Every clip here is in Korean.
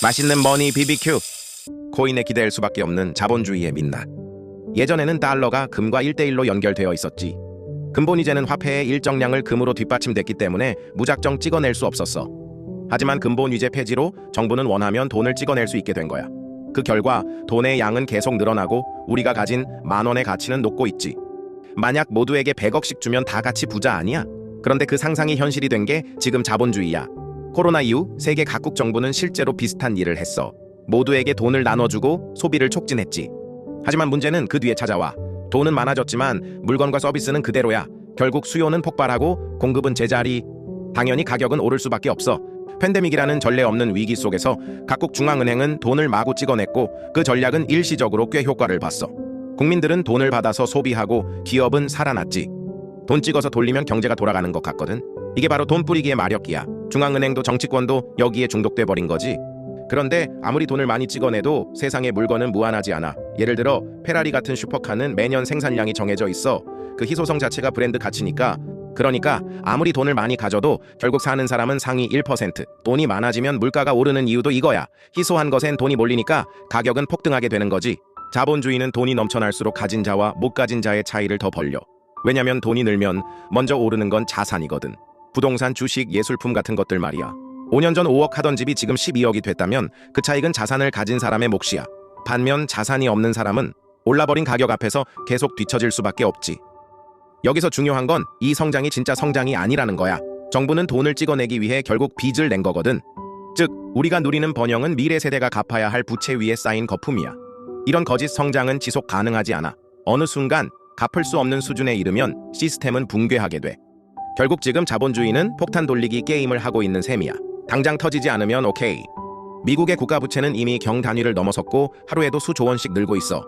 맛있는 머니 BBQ. 코인에 기댈 수밖에 없는 자본주의의 민낯. 예전에는 달러가 금과 1대1로 연결되어 있었지. 근본이제는 화폐의 일정량을 금으로 뒷받침됐기 때문에 무작정 찍어낼 수 없었어. 하지만 근본위제 폐지로 정부는 원하면 돈을 찍어낼 수 있게 된 거야. 그 결과 돈의 양은 계속 늘어나고 우리가 가진 10,000원의 가치는 녹고 있지. 만약 모두에게 100억씩 주면 다 같이 부자 아니야? 그런데 그 상상이 현실이 된 게 지금 자본주의야. 코로나 이후 세계 각국 정부는 실제로 비슷한 일을 했어. 모두에게 돈을 나눠주고 소비를 촉진했지. 하지만 문제는 그 뒤에 찾아와. 돈은 많아졌지만 물건과 서비스는 그대로야. 결국 수요는 폭발하고 공급은 제자리. 당연히 가격은 오를 수밖에 없어. 팬데믹이라는 전례 없는 위기 속에서 각국 중앙은행은 돈을 마구 찍어냈고 그 전략은 일시적으로 꽤 효과를 봤어. 국민들은 돈을 받아서 소비하고 기업은 살아났지. 돈 찍어서 돌리면 경제가 돌아가는 것 같거든. 이게 바로 돈 뿌리기의 마력이야. 중앙은행도 정치권도 여기에 중독돼 버린 거지. 그런데 아무리 돈을 많이 찍어내도 세상의 물건은 무한하지 않아. 예를 들어 페라리 같은 슈퍼카는 매년 생산량이 정해져 있어. 그 희소성 자체가 브랜드 가치니까. 그러니까 아무리 돈을 많이 가져도 결국 사는 사람은 상위 1%. 돈이 많아지면 물가가 오르는 이유도 이거야. 희소한 것엔 돈이 몰리니까 가격은 폭등하게 되는 거지. 자본주의는 돈이 넘쳐날수록 가진 자와 못 가진 자의 차이를 더 벌려. 왜냐면 돈이 늘면 먼저 오르는 건 자산이거든. 부동산, 주식, 예술품 같은 것들 말이야. 5년 전 5억 하던 집이 지금 12억이 됐다면 그 차익은 자산을 가진 사람의 몫이야. 반면 자산이 없는 사람은 올라버린 가격 앞에서 계속 뒤처질 수밖에 없지. 여기서 중요한 건 이 성장이 진짜 성장이 아니라는 거야. 정부는 돈을 찍어내기 위해 결국 빚을 낸 거거든. 즉, 우리가 누리는 번영은 미래 세대가 갚아야 할 부채 위에 쌓인 거품이야. 이런 거짓 성장은 지속 가능하지 않아. 어느 순간 갚을 수 없는 수준에 이르면 시스템은 붕괴하게 돼. 결국 지금 자본주의는 폭탄 돌리기 게임을 하고 있는 셈이야. 당장 터지지 않으면 오케이. 미국의 국가 부채는 이미 경 단위를 넘어섰고 하루에도 수조 원씩 늘고 있어.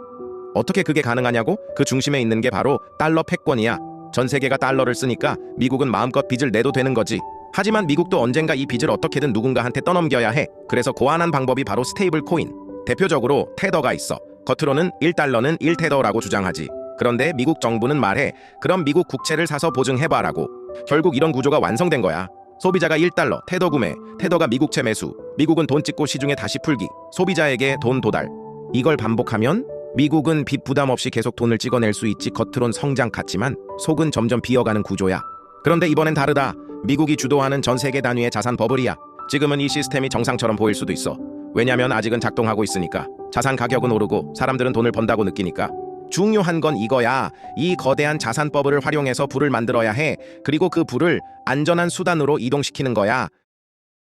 어떻게 그게 가능하냐고? 그 중심에 있는 게 바로 달러 패권이야. 전 세계가 달러를 쓰니까 미국은 마음껏 빚을 내도 되는 거지. 하지만 미국도 언젠가 이 빚을 어떻게든 누군가한테 떠넘겨야 해. 그래서 고안한 방법이 바로 스테이블 코인. 대표적으로 테더가 있어. 겉으로는 1달러는 1테더라고 주장하지. 그런데 미국 정부는 말해. 그럼 미국 국채를 사서 보증해봐라고. 결국 이런 구조가 완성된 거야. 소비자가 1달러, 테더 구매, 테더가 미국채 매수, 미국은 돈 찍고 시중에 다시 풀기, 소비자에게 돈 도달. 이걸 반복하면 미국은 빚 부담 없이 계속 돈을 찍어낼 수 있지. 겉으론 성장 같지만 속은 점점 비어가는 구조야. 그런데 이번엔 다르다. 미국이 주도하는 전 세계 단위의 자산 버블이야. 지금은 이 시스템이 정상처럼 보일 수도 있어. 왜냐면 아직은 작동하고 있으니까. 자산 가격은 오르고 사람들은 돈을 번다고 느끼니까. 중요한 건 이거야. 이 거대한 자산 버블을 활용해서 부를 만들어야 해. 그리고 그 부를 안전한 수단으로 이동시키는 거야.